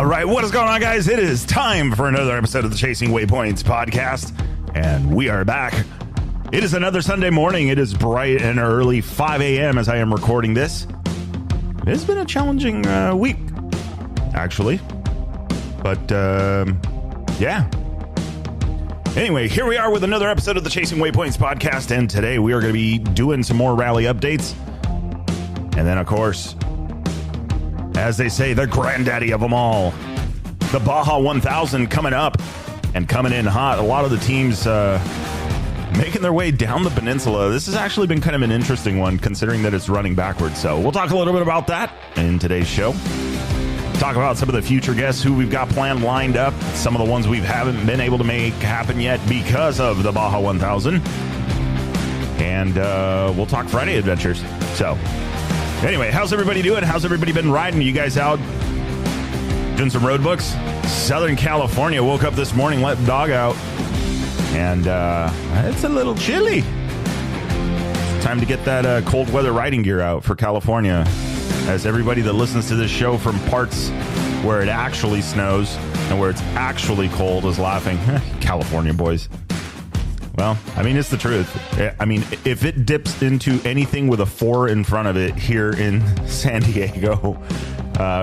right, what is going on, guys? It is time for another episode of the Chasing Waypoints podcast, and we are back. It is another Sunday morning. It is bright and early, 5 a.m. as I am recording this. It has been a challenging week, actually, but yeah. Anyway, here we are with another episode of the Chasing Waypoints podcast, and today we are going to be doing some more rally updates, and then, of course, as they say, the granddaddy of them all, the Baja 1000 coming up and coming in hot. A lot of the teams making their way down the peninsula. This has actually been kind of an interesting one, considering that it's running backwards. So we'll talk a little bit about that in today's show. Talk about some of the future guests who we've got planned lined up. Some of the ones we haven't been able to make happen yet because of the Baja 1000. And we'll talk Friday adventures. So anyway, how's everybody doing? How's everybody been riding? You guys out doing some road books? Southern California, woke up this morning, let the dog out, and it's a little chilly. It's time to get that cold weather riding gear out for California. As everybody that listens to this show from parts where it actually snows and where it's actually cold is laughing. California boys. Well, I mean, it's the truth. I mean, if it dips into anything with a 4 in front of it here in San Diego,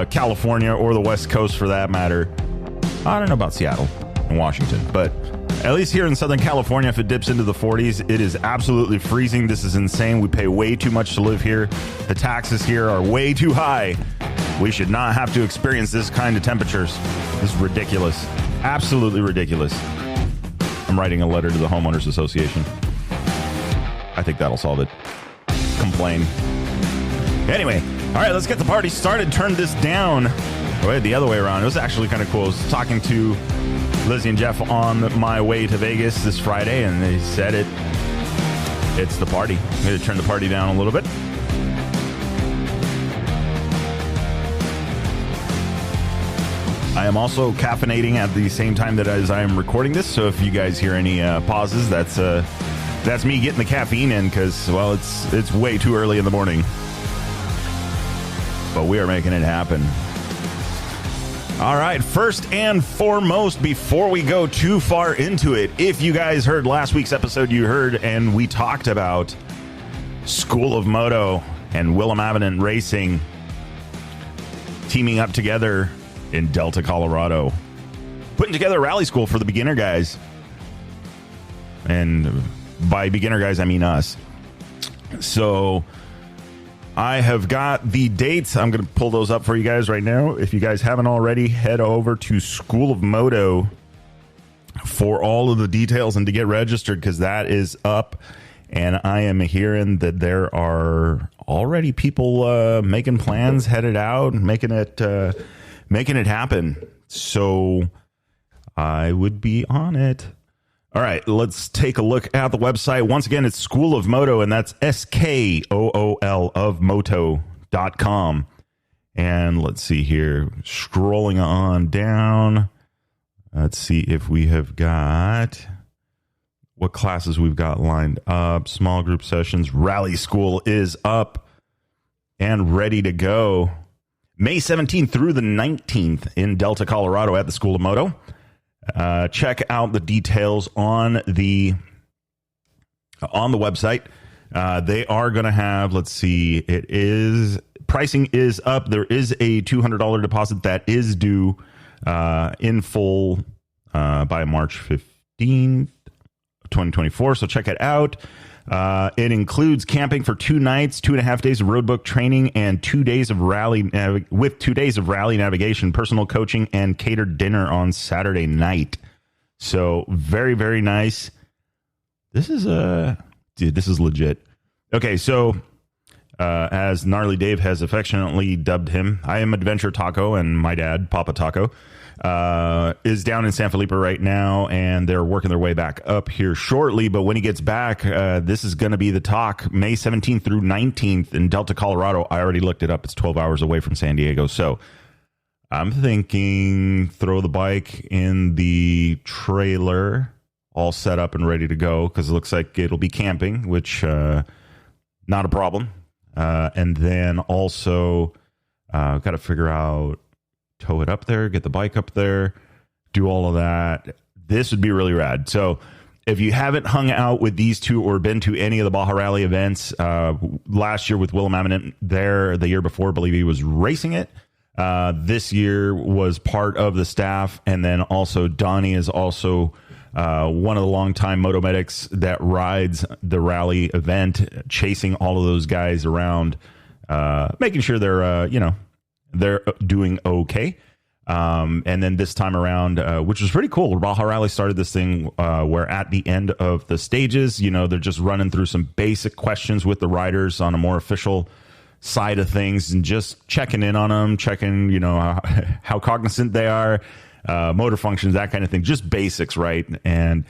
California, or the West Coast for that matter, I don't know about Seattle and Washington, but at least here in Southern California, if it dips into the 40s, it is absolutely freezing. This is insane. We pay way too much to live here. The taxes here are way too high. We should not have to experience this kind of temperatures. This is ridiculous. Absolutely ridiculous. I'm writing a letter to the Homeowners Association. I think that'll solve it. Complain. Anyway, all right, let's get the party started. Turn this down. Wait, the other way around. It was actually kind of cool. I was talking to Lizzie and Jeff on my way to Vegas this Friday, and they said it's the party. I'm going to turn the party down a little bit. I am also caffeinating at the same time that as I am recording this, so if you guys hear any pauses, that's me getting the caffeine in because, well, it's way too early in the morning. But we are making it happen. All right, first and foremost, before we go too far into it, if you guys heard last week's episode, you heard, and we talked about School of Moto and Willem Avenant Racing teaming up together in Delta, Colorado, putting together a rally school for the beginner guys. And by beginner guys, I mean us. So I have got the dates. I'm going to pull those up for you guys right now. If you guys haven't already, head over to School of Moto for all of the details and to get registered, because that is up. And I am hearing that there are already people making plans, headed out, making it happen. So I would be on it. All right, let's take a look at the website. Once again, it's School of Moto, and that's SKOOL of Moto.com. And let's see here. Scrolling on down. Let's see if we have got what classes we've got lined up. Small group sessions. Rally School is up and ready to go. May 17th through the 19th in Delta, Colorado at the School of Moto. Check out the details on the website. They are going to have, let's see, pricing is up. There is a $200 deposit that is due in full by March 15th, 2024. So check it out. It includes camping for 2 nights, 2.5 days of roadbook training, and 2 days of rally with 2 days of rally navigation, personal coaching, and catered dinner on Saturday night. So very, very nice. This is this is legit. Okay, so as Gnarly Dave has affectionately dubbed him, I am Adventure Taco, and my dad, Papa Taco, is down in San Felipe right now, and they're working their way back up here shortly. But when he gets back, this is going to be the talk May 17th through 19th in Delta, Colorado. I already looked it up. It's 12 hours away from San Diego. So I'm thinking throw the bike in the trailer, all set up and ready to go, because it looks like it'll be camping, which not a problem. And then also got to figure out tow it up there, get the bike up there, do all of that. This would be really rad. So if you haven't hung out with these two or been to any of the Baja Rally events, last year with Willem Ammanent there, the year before, I believe he was racing it. This year was part of the staff. And then also Donnie is also one of the longtime moto medics that rides the rally event, chasing all of those guys around, making sure they're doing okay. And then this time around, which was pretty cool, Baja Rally started this thing where at the end of the stages, they're just running through some basic questions with the riders on a more official side of things and just checking in on them, checking, how cognizant they are, motor functions, that kind of thing, just basics, right? And,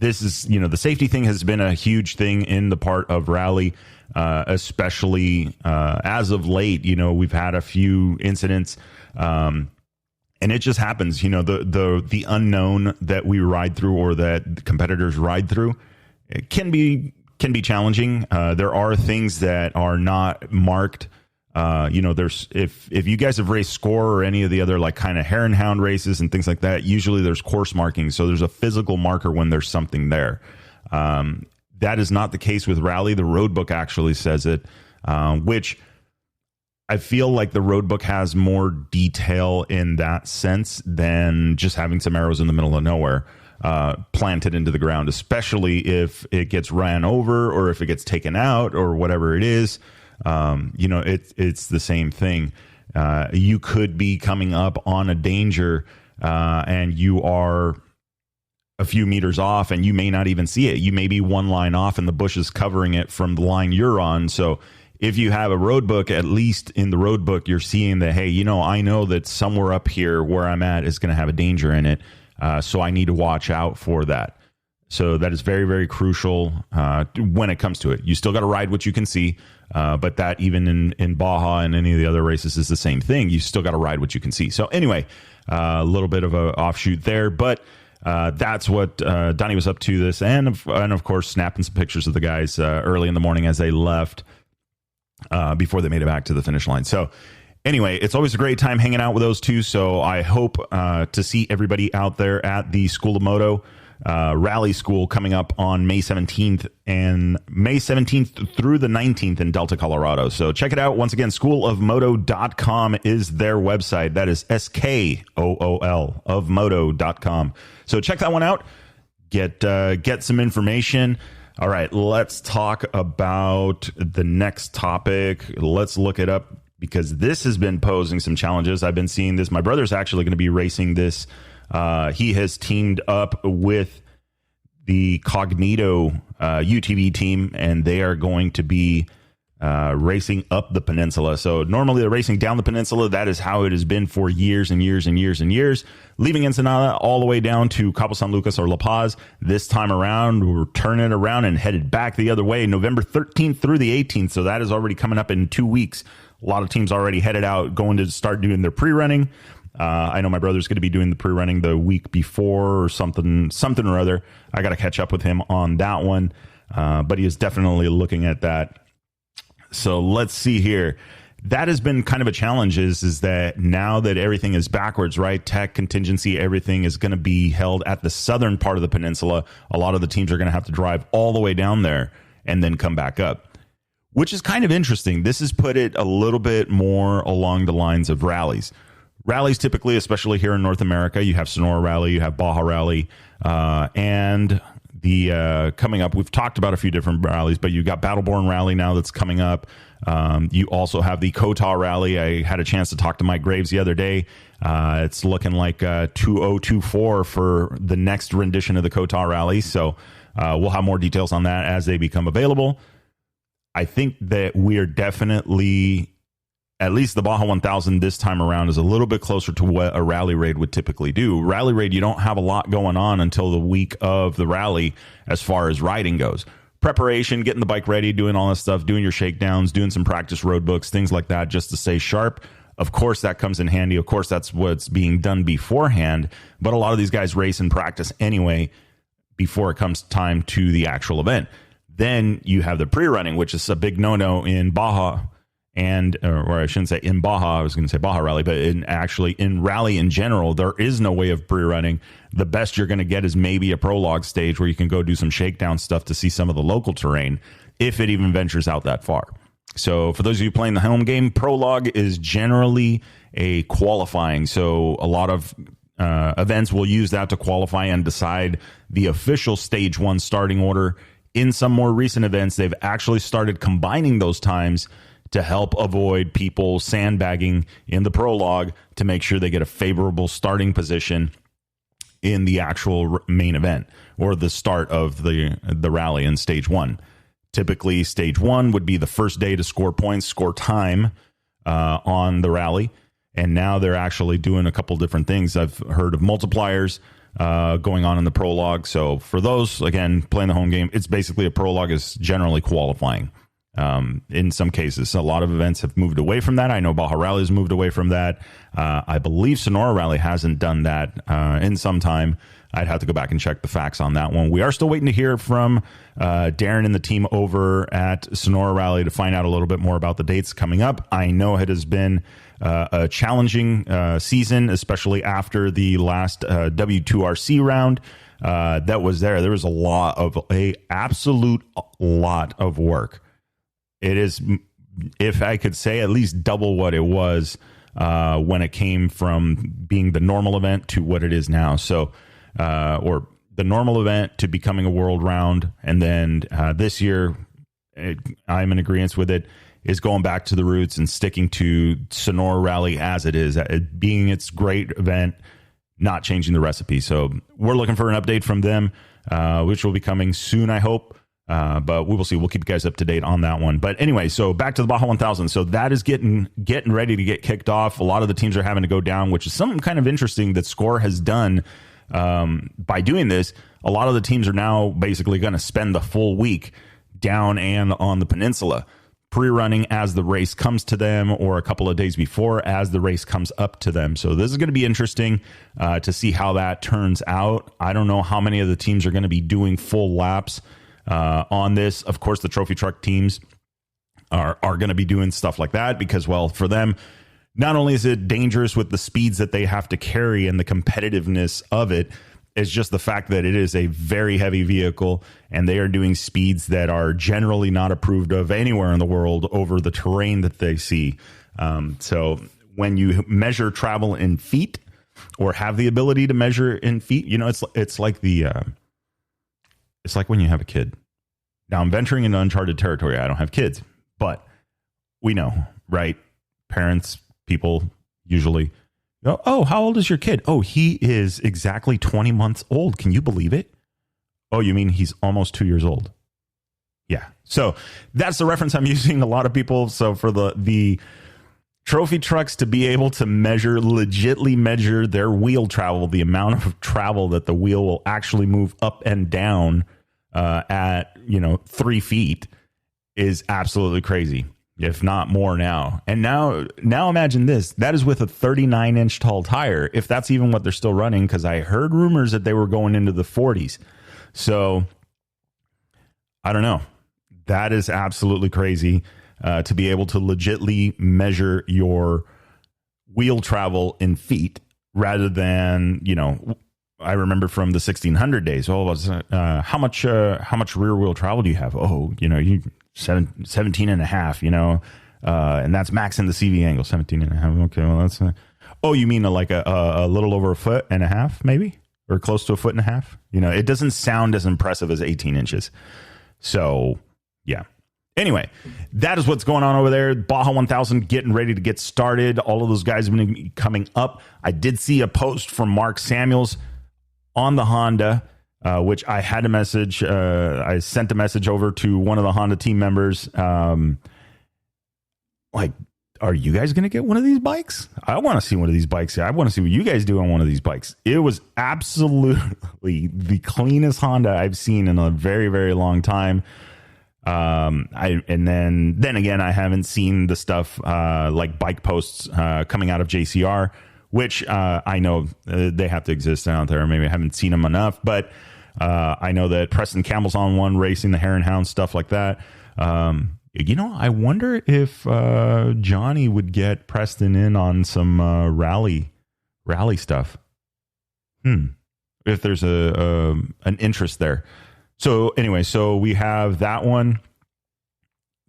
this is, the safety thing has been a huge thing in the part of rally. Especially as of late, we've had a few incidents, and it just happens. The unknown that we ride through or that competitors ride through, it can be challenging. There are things that are not marked. There's if you guys have raced Score or any of the other like kind of hare and hound races and things like that, usually there's course marking, so there's a physical marker when there's something there. That is not the case with Rally. The road book actually says it, which I feel like the road book has more detail in that sense than just having some arrows in the middle of nowhere planted into the ground, especially if it gets ran over or if it gets taken out or whatever it is. It's the same thing. You could be coming up on a danger and you are a few meters off and you may not even see it. You may be one line off and the bush is covering it from the line you're on. So if you have a road book, at least in the road book, you're seeing that, hey, I know that somewhere up here where I'm at is going to have a danger in it. So I need to watch out for that. So that is very, very crucial when it comes to it. You still got to ride what you can see. But that even in Baja and any of the other races is the same thing. You still got to ride what you can see. So anyway, a little bit of an offshoot there, but that's what Donnie was up to this, and of course snapping some pictures of the guys early in the morning as they left before they made it back to the finish line. So anyway, it's always a great time hanging out with those two. So I hope to see everybody out there at the School of Moto Rally School coming up on May 17th and May 17th through the 19th in Delta, Colorado. So check it out. Once again, schoolofmoto.com is their website. That is SKOOL of moto.com. So check that one out. Get some information. All right, let's talk about the next topic. Let's look it up because this has been posing some challenges. I've been seeing this. My brother's actually going to be racing this. He has teamed up with the Cognito UTV team, and they are going to be racing up the peninsula. So normally they're racing down the peninsula. That is how it has been for years and years and years and years, leaving Ensenada all the way down to Cabo San Lucas or La Paz. This time around, we're turning around and headed back the other way, November 13th through the 18th. So that is already coming up in 2 weeks. A lot of teams already headed out, going to start doing their pre-running. I know my brother's going to be doing the pre-running the week before or something or other. I got to catch up with him on that one, but he is definitely looking at that. So let's see here. That has been kind of a challenge is that now that everything is backwards, right? Tech, contingency, everything is going to be held at the southern part of the peninsula. A lot of the teams are going to have to drive all the way down there and then come back up, which is kind of interesting. This has put it a little bit more along the lines of rallies. Rallies typically, especially here in North America, you have Sonora Rally, you have Baja Rally, and the coming up, we've talked about a few different rallies, but you got Battleborn Rally now that's coming up. You also have the Kota Rally. I had a chance to talk to Mike Graves the other day. It's looking like 2024 for the next rendition of the Kota Rally. So we'll have more details on that as they become available. I think that we are definitely, at least the Baja 1000 this time around, is a little bit closer to what a rally raid would typically do. Rally raid, you don't have a lot going on until the week of the rally as far as riding goes. Preparation, getting the bike ready, doing all that stuff, doing your shakedowns, doing some practice road books, things like that, just to stay sharp. Of course, that comes in handy. Of course, that's what's being done beforehand. But a lot of these guys race and practice anyway before it comes time to the actual event. Then you have the pre-running, which is a big no-no in Baja. or I shouldn't say in Baja, I was going to say Baja Rally, but in rally in general, there is no way of pre-running. The best you're going to get is maybe a prologue stage where you can go do some shakedown stuff to see some of the local terrain, if it even ventures out that far. So for those of you playing the home game, prologue is generally a qualifying. So a lot of events will use that to qualify and decide the official stage 1 starting order. In some more recent events, they've actually started combining those times to help avoid people sandbagging in the prologue to make sure they get a favorable starting position in the actual main event or the start of the rally in stage 1. Typically, stage 1 would be the first day to score points, score time on the rally. And now they're actually doing a couple different things. I've heard of multipliers going on in the prologue. So for those, again, playing the home game, it's basically a prologue is generally qualifying. In some cases, a lot of events have moved away from that. I know Baja Rally has moved away from that. I believe Sonora Rally hasn't done that in some time. I'd have to go back and check the facts on that one. We are still waiting to hear from Darren and the team over at Sonora Rally to find out a little bit more about the dates coming up. I know it has been a challenging season, especially after the last W2RC round that was there. There was a absolute lot of work. It is, if I could say, at least double what it was when it came from being the normal event to what it is now. So, or the normal event to becoming a world round. And then this year, I'm in agreement with it, is going back to the roots and sticking to Sonora Rally as it is, being its great event, not changing the recipe. So we're looking for an update from them, which will be coming soon, I hope. But we will see. We'll keep you guys up to date on that one. But anyway, so back to the Baja 1000. So that is getting ready to get kicked off. A lot of the teams are having to go down, which is something kind of interesting that Score has done by doing this. A lot of the teams are now basically going to spend the full week down and on the peninsula, pre-running as the race comes to them, or a couple of days before as the race comes up to them. So this is going to be interesting to see how that turns out. I don't know how many of the teams are going to be doing full laps on this. Of course, the trophy truck teams are going to be doing stuff like that because, well, for them, not only is it dangerous with the speeds that they have to carry and the competitiveness of it, it's just the fact that it is a very heavy vehicle and they are doing speeds that are generally not approved of anywhere in the world over the terrain that they see. So when you measure travel in feet or have the ability to measure in feet, you know, it's like when you have a kid. Now I'm venturing into uncharted territory. I don't have kids, but we know, right? Parents, people usually go, oh, how old is your kid? Oh, he is exactly 20 months old. Can you believe it? Oh, you mean he's almost 2 years old? Yeah. So that's the reference I'm using. A lot of people. So for the trophy trucks to be able to legitly measure their wheel travel, the amount of travel that the wheel will actually move up and down at 3 feet is absolutely crazy, if not more now. And now imagine this. That is with a 39-inch tall tire, if that's even what they're still running, because I heard rumors that they were going into the 40s. So I don't know. That is absolutely crazy to be able to legitly measure your wheel travel in feet rather than, I remember from the 1600 days. How much rear wheel travel do you have? Oh, you 17 and a half, and that's max in the CV angle, 17 and a half. Okay, well, that's, oh, you mean like a little over a foot and a half, maybe, or close to a foot and a half? It doesn't sound as impressive as 18 inches. So yeah. Anyway, that is what's going on over there. Baja 1000 getting ready to get started. All of those guys have been coming up. I did see a post from Mark Samuels on the Honda, which I had a message. I sent a message over to one of the Honda team members. Are you guys going to get one of these bikes? I want to see one of these bikes. I want to see what you guys do on one of these bikes. It was absolutely the cleanest Honda I've seen in a very, very long time. Then again, I haven't seen the stuff like bike posts coming out of JCR, which I know they have to exist out there. Maybe I haven't seen them enough, but I know that Preston Campbell's on one racing the Hare and Hound, stuff like that. I wonder if Johnny would get Preston in on some rally stuff. If there's an interest there. So anyway, so we have that one.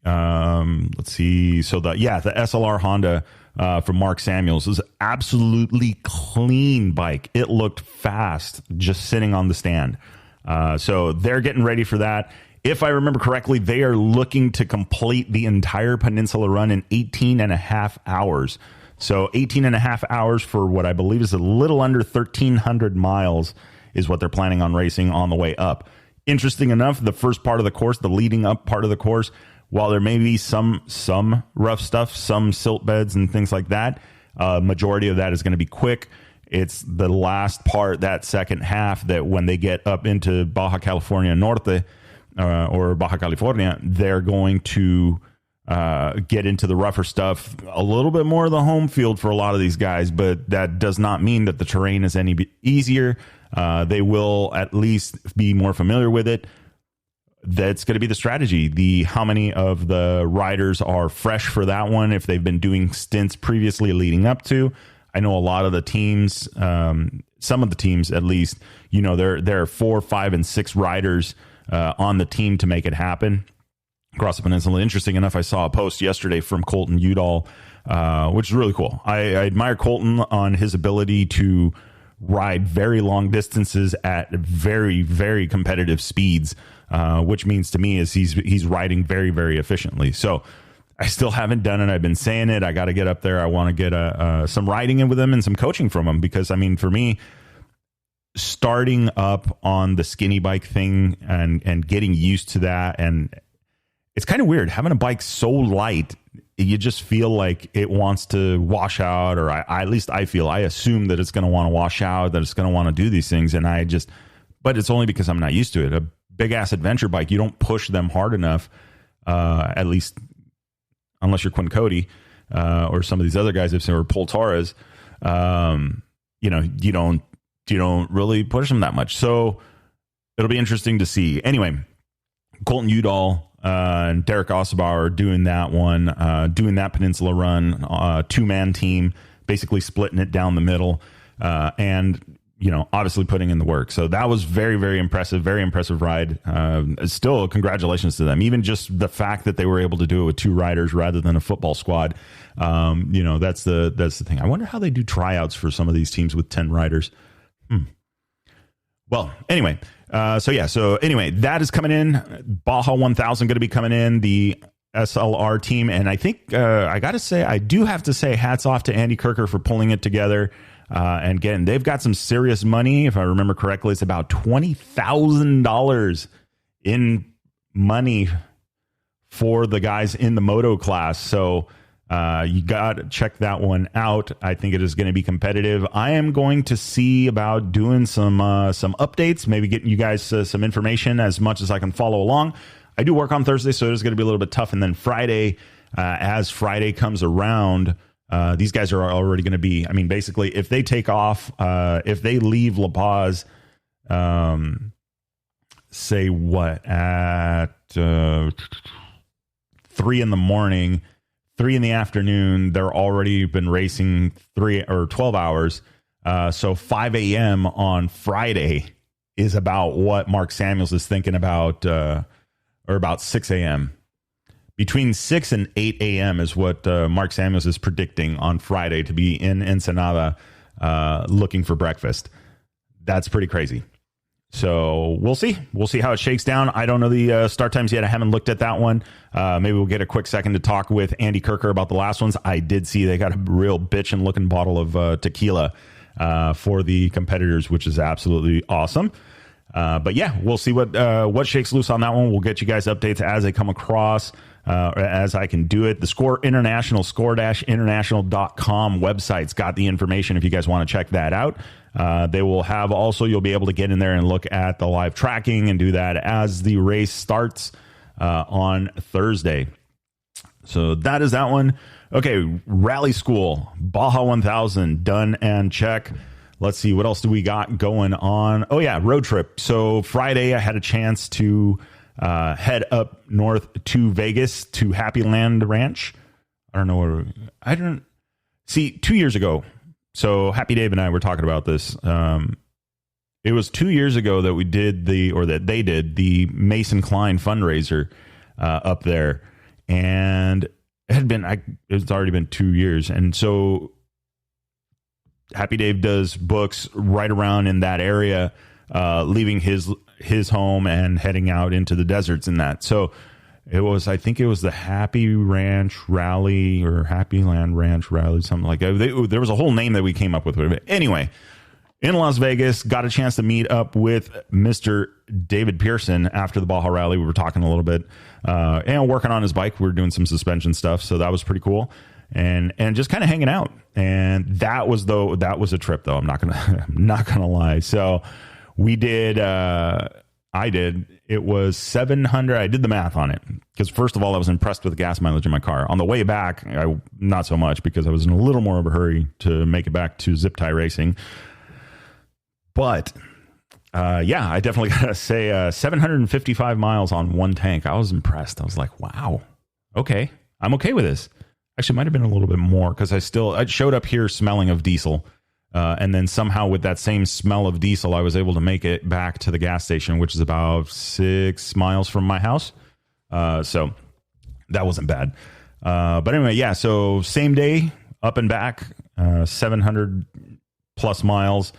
Let's see. So the SLR Honda from Mark Samuels is absolutely clean bike. It looked fast just sitting on the stand. So they're getting ready for that. If I remember correctly, they are looking to complete the entire Peninsula run in 18 and a half hours. So 18 and a half hours for what I believe is a little under 1,300 miles is what they're planning on racing on the way up. Interesting enough, the first part of the course, the leading up part of the course, while there may be some rough stuff, some silt beds and things like that, majority of that is going to be quick. It's the last part, that second half, that when they get up into Baja California Norte or Baja California, they're going to get into the rougher stuff, a little bit more of the home field for a lot of these guys, but that does not mean that the terrain is any easier. They will at least be more familiar with it. That's going to be the strategy. How many of the riders are fresh for that one if they've been doing stints previously leading up to. I know a lot of the teams, some of the teams at least, there are 4, 5, and 6 riders on the team to make it happen across the peninsula. Interesting enough, I saw a post yesterday from Colton Udall, which is really cool. I admire Colton on his ability to ride very long distances at very, very competitive speeds, which means to me is he's riding very, very efficiently. So I still haven't done it. I've been saying it. I got to get up there. I want to get some riding in with him and some coaching from him, because I mean, for me, starting up on the skinny bike thing and getting used to that, and it's kind of weird having a bike so light. You just feel like it wants to wash out, or I assume that it's going to want to wash out, that it's going to want to do these things. And but it's only because I'm not used to it. A big ass adventure bike, you don't push them hard enough, at least unless you're Quinn Cody, or some of these other guys, or Paul Torres, you don't really push them that much. So it'll be interesting to see. Anyway, Colton Udall, and Derek Ossebauer doing that one, doing that Peninsula run, 2-man team, basically splitting it down the middle, and obviously putting in the work. So that was very, very impressive ride. Still, congratulations to them. Even just the fact that they were able to do it with 2 riders rather than a football squad, that's the thing. I wonder how they do tryouts for some of these teams with 10 riders. Well, anyway. So anyway, that is coming in. Baja 1000 going to be coming in, the SLR team. And I think I do have to say hats off to Andy Kirker for pulling it together. And again, they've got some serious money. If I remember correctly, it's about $20,000 in money for the guys in the Moto class. So you got to check that one out. I think it is going to be competitive. I am going to see about doing some updates, maybe getting you guys some information as much as I can follow along. I do work on Thursday, so it is going to be a little bit tough. And then Friday, as Friday comes around, these guys are already going to be, I mean, basically, if they take off, if they leave La Paz, say what, at 3 in the morning, 3 in the afternoon, they're already been racing 3 or 12 hours. So 5 a.m. on Friday is about what Mark Samuels is thinking about, or about 6 a.m. Between 6 and 8 a.m. is what Mark Samuels is predicting on Friday to be in Ensenada looking for breakfast. That's pretty crazy. So we'll see. We'll see how it shakes down. I don't know the start times yet. I haven't looked at that one. Maybe we'll get a quick second to talk with Andy Kirker about the last ones. I did see they got a real bitchin' looking bottle of tequila for the competitors, which is absolutely awesome. But yeah, we'll see what shakes loose on that one. We'll get you guys updates as they come across, as I can do it. The Score International, score-international.com website's got the information if you guys want to check that out. They will have also, you'll be able to get in there and look at the live tracking and do that as the race starts on Thursday. So that is that one. Okay, Rally School, Baja 1000, done and check. Let's see, what else do we got going on? Oh, yeah, road trip. So Friday, I had a chance to head up north to Vegas to Happy Land Ranch. I don't know where. I don't see 2 years ago. So Happy Dave and I were talking about this. It was 2 years ago that we did that they did the Mason Klein fundraiser up there, and it's already been 2 years, and so Happy Dave does books right around in that area, leaving his home and heading out into the deserts in that. So I think it was the Happy Ranch Rally or Happy Land Ranch Rally, something like that. There was a whole name that we came up with. Anyway, in Las Vegas, got a chance to meet up with Mr. David Pearson after the Baja Rally. We were talking a little bit and working on his bike. We were doing some suspension stuff, so that was pretty cool. And just kind of hanging out. And that was a trip, though. I'm not gonna lie. So we did. It was 700. I did the math on it because first of all, I was impressed with the gas mileage in my car. On the way back, not so much because I was in a little more of a hurry to make it back to Zip Tie Racing. But I definitely gotta say 755 miles on one tank. I was impressed. I was like, wow, okay, I'm okay with this. Actually, it might have been a little bit more because I showed up here smelling of diesel. And then somehow with that same smell of diesel, I was able to make it back to the gas station, which is about 6 miles from my house. So that wasn't bad. But anyway, yeah, so same day, up and back, 700 plus miles.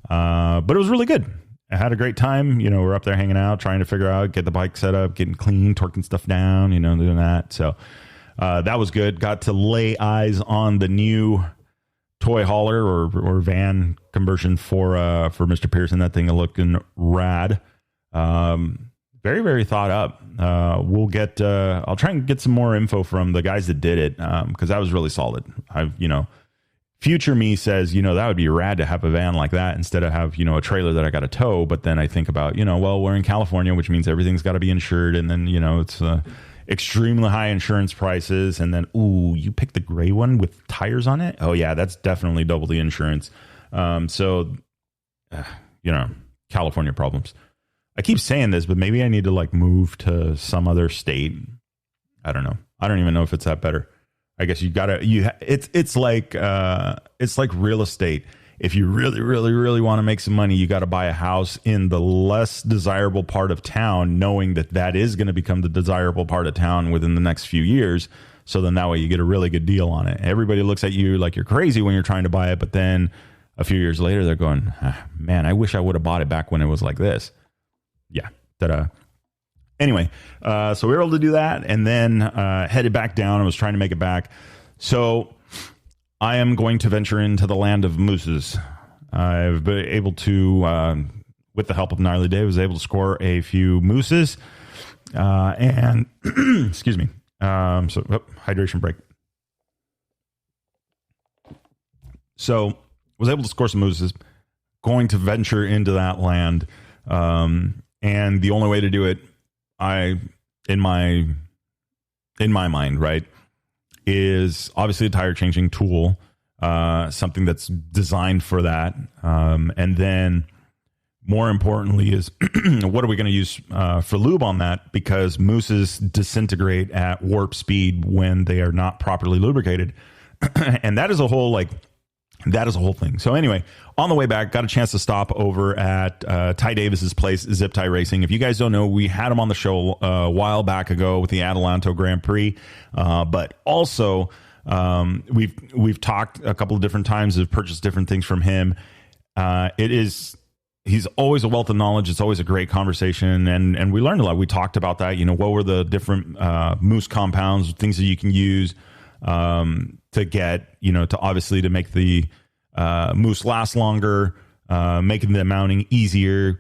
But it was really good. I had a great time. We're up there hanging out, trying to figure out, get the bike set up, getting clean, torquing stuff down, doing that. So that was good. Got to lay eyes on the new toy hauler or van conversion for Mr. Pearson. That thing looking rad. Very, very thought up. I'll try and get some more info from the guys that did it. Cause that was really solid. Future me says, that would be rad to have a van like that instead of have, a trailer that I got to tow. But then I think about, we're in California, which means everything's got to be insured. And then, it's extremely high insurance prices. And then, you picked the gray one with tires on it. Oh yeah, that's definitely double the insurance. California problems. I keep saying this, but maybe I need to move to some other state. I don't know. I don't even know if it's that better. I guess it's like real estate. If you really, really, really want to make some money, you got to buy a house in the less desirable part of town, knowing that is going to become the desirable part of town within the next few years. So then that way you get a really good deal on it. Everybody looks at you like you're crazy when you're trying to buy it. But then a few years later, they're going, man, I wish I would have bought it back when it was like this. Yeah. Ta-da. Anyway, so we were able to do that and then headed back down. I was trying to make it back. So I am going to venture into the land of mooses. I've been able to, with the help of Gnarly Dave, was able to score a few mooses. And excuse me. Hydration break. So was able to score some mooses. Going to venture into that land. And the only way to do it, in my mind, right, is obviously a tire changing tool, something that's designed for that. And then more importantly is what are we going to use for lube on that? Because mooses disintegrate at warp speed when they are not properly lubricated. And that is a whole thing. So anyway, on the way back, got a chance to stop over at Ty Davis's place, Zip Tie Racing. If you guys don't know, we had him on the show a while back ago with the Adelanto Grand Prix. But also, we've talked a couple of different times, have purchased different things from him. He's always a wealth of knowledge. It's always a great conversation. And we learned a lot. We talked about that, what were the different moose compounds, things that you can use to get, to make the moose last longer, making the mounting easier,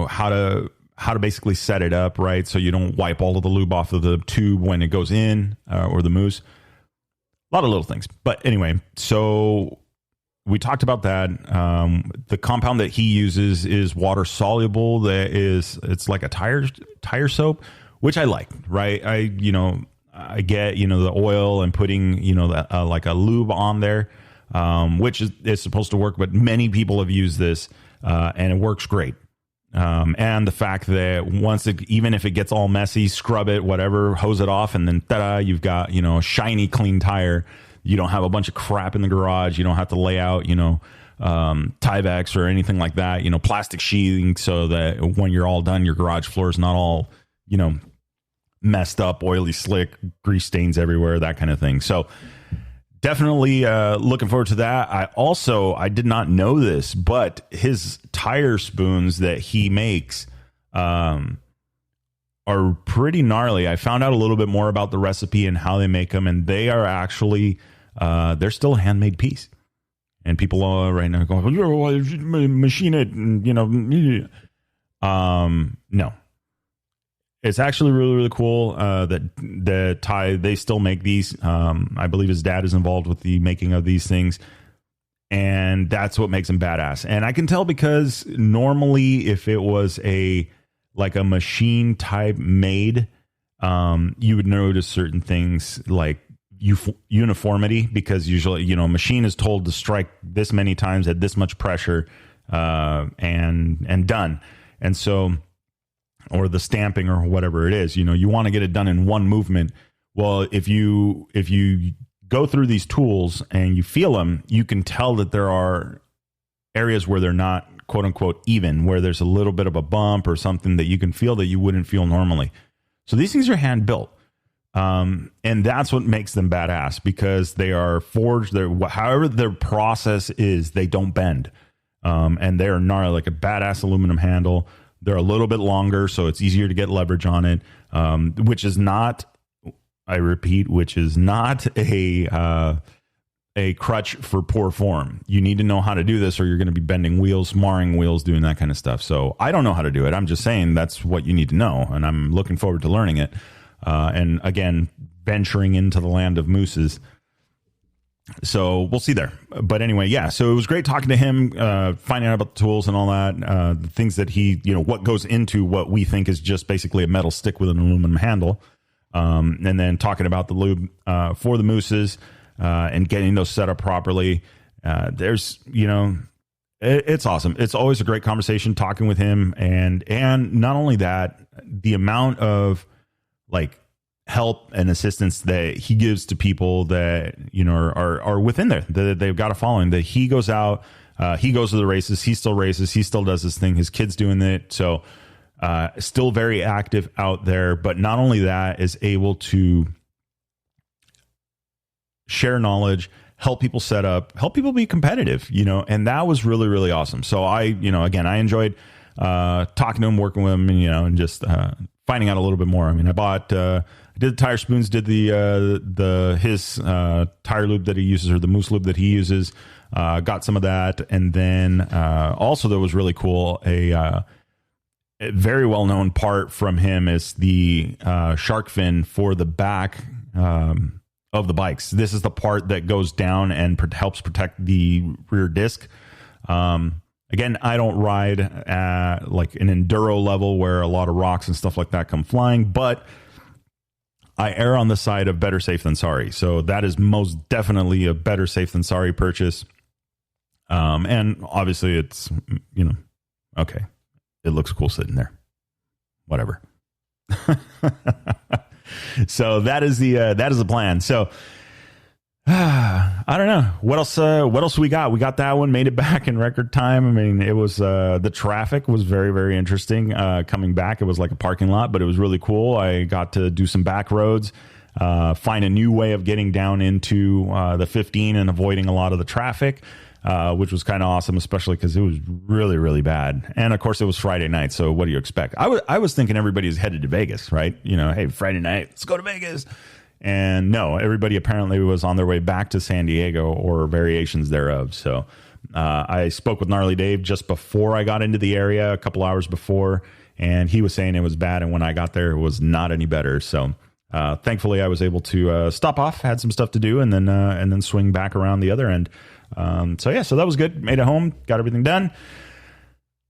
how to basically set it up, right? So you don't wipe all of the lube off of the tube when it goes in or the moose. A lot of little things. But anyway, so we talked about that. The compound that he uses is water soluble. It's like a tire soap, which I like, right? I get, the oil and putting, like a lube on there, which is supposed to work, but many people have used this, and it works great. And the fact that even if it gets all messy, scrub it, whatever, hose it off, and then ta-da, you've got, a shiny, clean tire. You don't have a bunch of crap in the garage. You don't have to lay out, Tyvek or anything like that, plastic sheathing, so that when you're all done, your garage floor is not all, messed up, oily, slick, grease stains everywhere, that kind of thing. So definitely looking forward to that. I did not know this, but his tire spoons that he makes are pretty gnarly. I found out a little bit more about the recipe and how they make them, and they are actually they're still a handmade piece. And people are right now going, "Oh, machine it," and, no. It's actually really, really cool that Ty, they still make these. I believe his dad is involved with the making of these things. And that's what makes them badass. And I can tell because normally if it was a machine type made, you would notice certain things like uniformity, because usually, machine is told to strike this many times at this much pressure and done. And so, or the stamping or whatever it is, you want to get it done in one movement. Well, if you go through these tools and you feel them, you can tell that there are areas where they're not quote unquote even, where there's a little bit of a bump or something that you can feel that you wouldn't feel normally. So these things are hand built. And that's what makes them badass, because they are forged. However their process is, they don't bend. And they're gnarly, like a badass aluminum handle. They're a little bit longer, so it's easier to get leverage on it, which is not, I repeat, a crutch for poor form. You need to know how to do this, or you're going to be bending wheels, marring wheels, doing that kind of stuff. So I don't know how to do it. I'm just saying that's what you need to know, and I'm looking forward to learning it. And again, venturing into the land of mooses. So we'll see there. But anyway, yeah, so it was great talking to him, finding out about the tools and all that, the things that he, what goes into what we think is just basically a metal stick with an aluminum handle. And then talking about the lube for the mooses and getting those set up properly. There's, it's awesome. It's always a great conversation talking with him. And not only that, the amount of help and assistance that he gives to people that are within there, that they've got a following, that he goes out, he goes to the races, he still races, he still does his thing, his kid's doing it, so still very active out there. But not only that, is able to share knowledge, help people set up, help people be competitive, and that was really, really awesome. So I enjoyed talking to him, working with him, and just finding out a little bit more. I mean, I did the tire spoons, did his tire lube that he uses, or the moose lube that he uses, got some of that. And then also that was really cool, a very well-known part from him is the shark fin for the back of the bikes. This is the part that goes down and helps protect the rear disc. Again, I don't ride at like an enduro level where a lot of rocks and stuff like that come flying, but I err on the side of better safe than sorry. So that is most definitely a better safe than sorry purchase. And obviously it's, okay, it looks cool sitting there. Whatever. So that is the plan. So I don't know what else we got. We got that one, made it back in record time. I mean, it was the traffic was very, very interesting coming back. It was like a parking lot, but it was really cool. I got to do some back roads, find a new way of getting down into the 15 and avoiding a lot of the traffic, which was kind of awesome, especially because it was really, really bad. And of course, it was Friday night. So what do you expect? I was thinking everybody's headed to Vegas, right? Hey, Friday night, let's go to Vegas. And no, everybody apparently was on their way back to San Diego or variations thereof. So I spoke with Gnarly Dave just before I got into the area, a couple hours before, and he was saying it was bad. And when I got there, it was not any better. So thankfully, I was able to stop off, had some stuff to do, and then swing back around the other end. So that was good. Made it home, got everything done.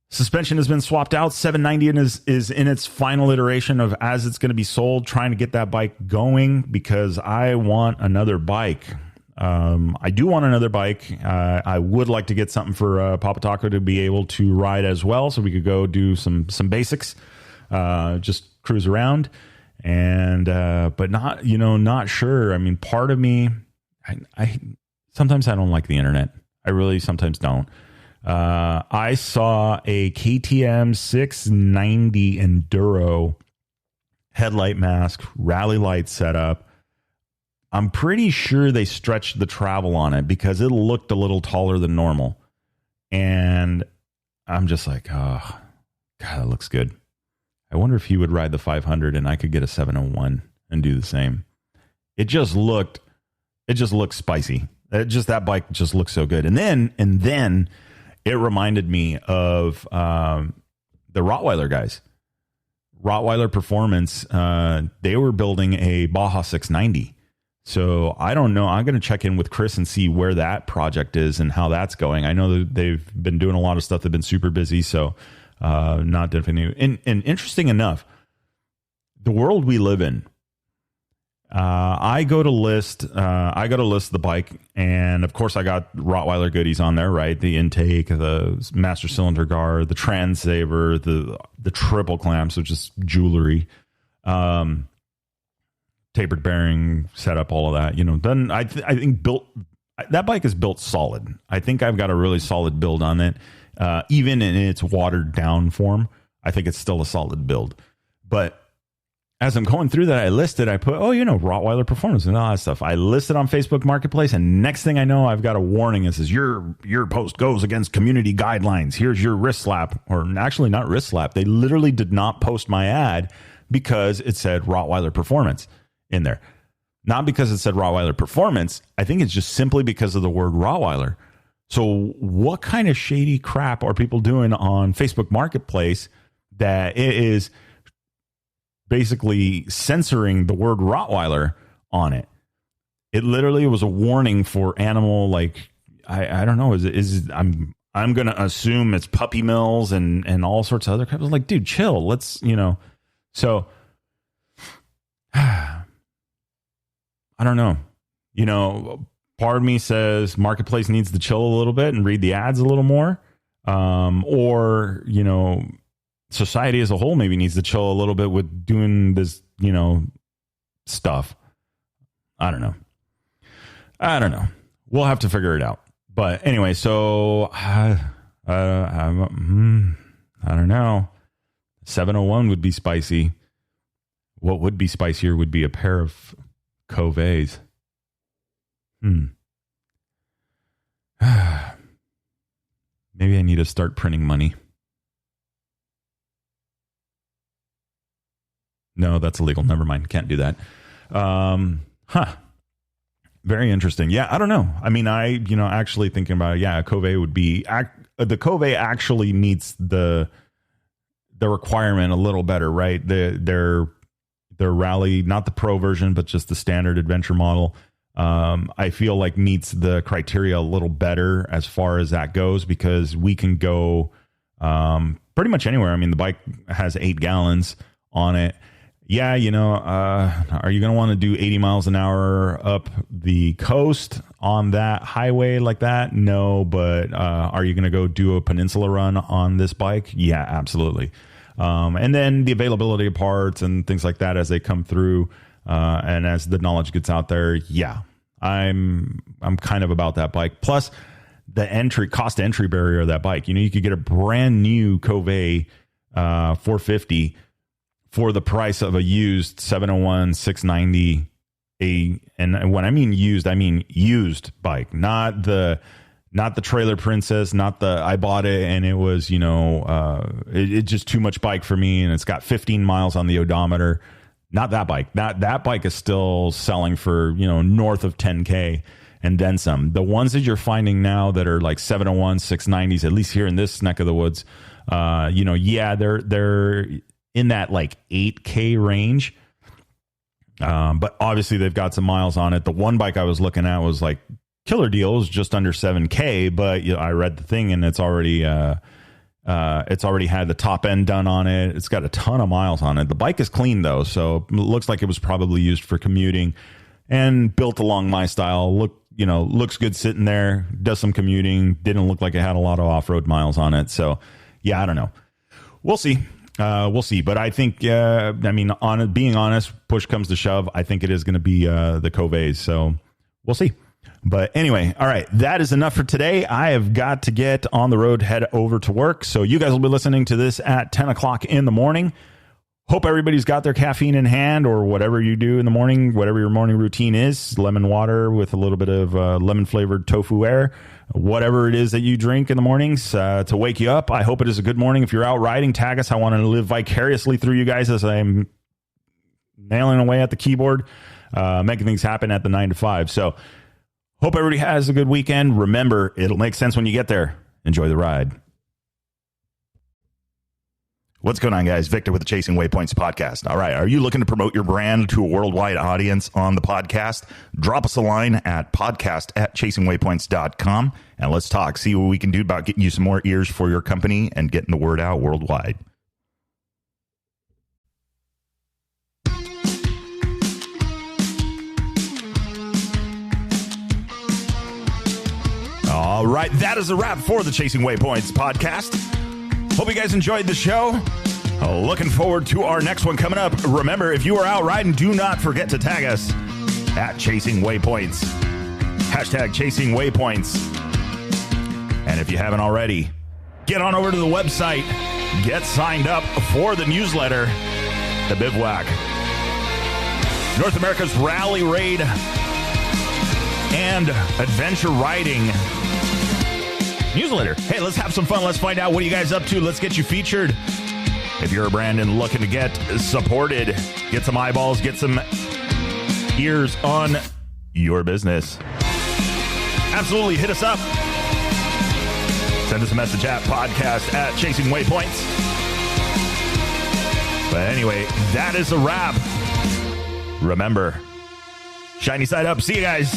Suspension has been swapped out. 790 is in its final iteration of as it's going to be sold, trying to get that bike going because I want another bike. I do want another bike. I would like to get something for Papa Taco to be able to ride as well, so we could go do some basics, just cruise around, and but not sure. I mean, part of me, I sometimes I don't like the internet. I really sometimes don't. I saw a KTM 690 Enduro headlight mask, rally light setup. I'm pretty sure they stretched the travel on it because it looked a little taller than normal. And I'm just like, oh, God, that looks good. I wonder if he would ride the 500 and I could get a 701 and do the same. It just looked spicy. That bike just looks so good. And then it reminded me of the Rottweiler guys. Rottweiler Performance, they were building a Baja 690. So I don't know. I'm going to check in with Chris and see where that project is and how that's going. I know that they've been doing a lot of stuff. They've been super busy. So not definitely. And interesting enough, the world we live in, I go to list the bike, and of course I got Rottweiler goodies on there, right? The intake, the master cylinder guard, the trans saver, the triple clamps, which is jewelry, tapered bearing setup, all of that. Then I think that bike is built solid. I think I've got a really solid build on it, even in its watered down form. I think it's still a solid build, but as I'm going through that, I put, Rottweiler Performance and all that stuff. I listed on Facebook Marketplace, and next thing I know, I've got a warning that says, your post goes against community guidelines. Here's your wrist slap, or actually not wrist slap. They literally did not post my ad because it said Rottweiler Performance in there. Not because it said Rottweiler Performance. I think it's just simply because of the word Rottweiler. So what kind of shady crap are people doing on Facebook Marketplace that it is basically censoring the word Rottweiler on it? It literally was a warning for animal, like, I don't know, I'm going to assume it's puppy mills and all sorts of other crap. I was like, dude, chill. Let's, so I don't know. Part of me says Marketplace needs to chill a little bit and read the ads a little more. Or, society as a whole maybe needs to chill a little bit with doing this, stuff. I don't know. We'll have to figure it out. But anyway, so I don't know. 701 would be spicy. What would be spicier would be a pair of Coveys. Maybe I need to start printing money. No, that's illegal. Never mind. Can't do that. Very interesting. Yeah, I don't know. I mean, actually thinking about it, yeah, a Covey would be... the Covey actually meets the requirement a little better, right? Their rally, not the pro version, but just the standard adventure model, I feel like meets the criteria a little better as far as that goes, because we can go pretty much anywhere. I mean, the bike has 8 gallons on it. Yeah, are you going to want to do 80 miles an hour up the coast on that highway like that? No, but are you going to go do a peninsula run on this bike? Yeah, absolutely. And then the availability of parts and things like that as they come through, and as the knowledge gets out there, yeah, I'm kind of about that bike. Plus the cost entry barrier of that bike. You could get a brand new Covey 450 for the price of a used 701 690. And when I mean used bike, not the Trailer Princess, not the I bought it and it was it's just too much bike for me and it's got 15 miles on the odometer. Not that bike. That bike is still selling for north of 10K and then some. The ones that you're finding now that are like 701 690s, at least here in this neck of the woods, they're in that like 8K range. But obviously they've got some miles on it. The one bike I was looking at was like killer deals, just under 7K, but I read the thing and it's already had the top end done on it. It's got a ton of miles on it. The bike is clean though, so it looks like it was probably used for commuting and built along my style. looks good sitting there, does some commuting, didn't look like it had a lot of off-road miles on it. So, yeah, I don't know. We'll see. We'll see. But I think, being honest, push comes to shove, I think it is going to be the Coveys. So we'll see. But anyway, all right, that is enough for today. I have got to get on the road, head over to work. So you guys will be listening to this at 10 o'clock in the morning. Hope everybody's got their caffeine in hand, or whatever you do in the morning, whatever your morning routine is, lemon water with a little bit of lemon-flavored tofu air, whatever it is that you drink in the mornings to wake you up. I hope it is a good morning. If you're out riding, tag us. I want to live vicariously through you guys as I'm nailing away at the keyboard, making things happen at the 9 to 5. So hope everybody has a good weekend. Remember, it'll make sense when you get there. Enjoy the ride. What's going on, guys? Victor with the Chasing Waypoints podcast. All right. Are you looking to promote your brand to a worldwide audience on the podcast? Drop us a line at podcast@chasingwaypoints.com and let's talk. See what we can do about getting you some more ears for your company and getting the word out worldwide. All right. That is a wrap for the Chasing Waypoints podcast. Hope you guys enjoyed the show. Looking forward to our next one coming up. Remember, if you are out riding, do not forget to tag us at Chasing Waypoints. Hashtag Chasing Waypoints. And if you haven't already, get on over to the website. Get signed up for the newsletter, The Bivouac. North America's rally raid and adventure riding newsletter. Hey, let's have some fun. Let's find out what you guys up to. Let's get you featured. If you're a brand and looking to get supported, get some eyeballs, get some ears on your business. Absolutely. Hit us up. Send us a message at podcast@Chasing Waypoints. But anyway, that is a wrap. Remember, shiny side up. See you guys.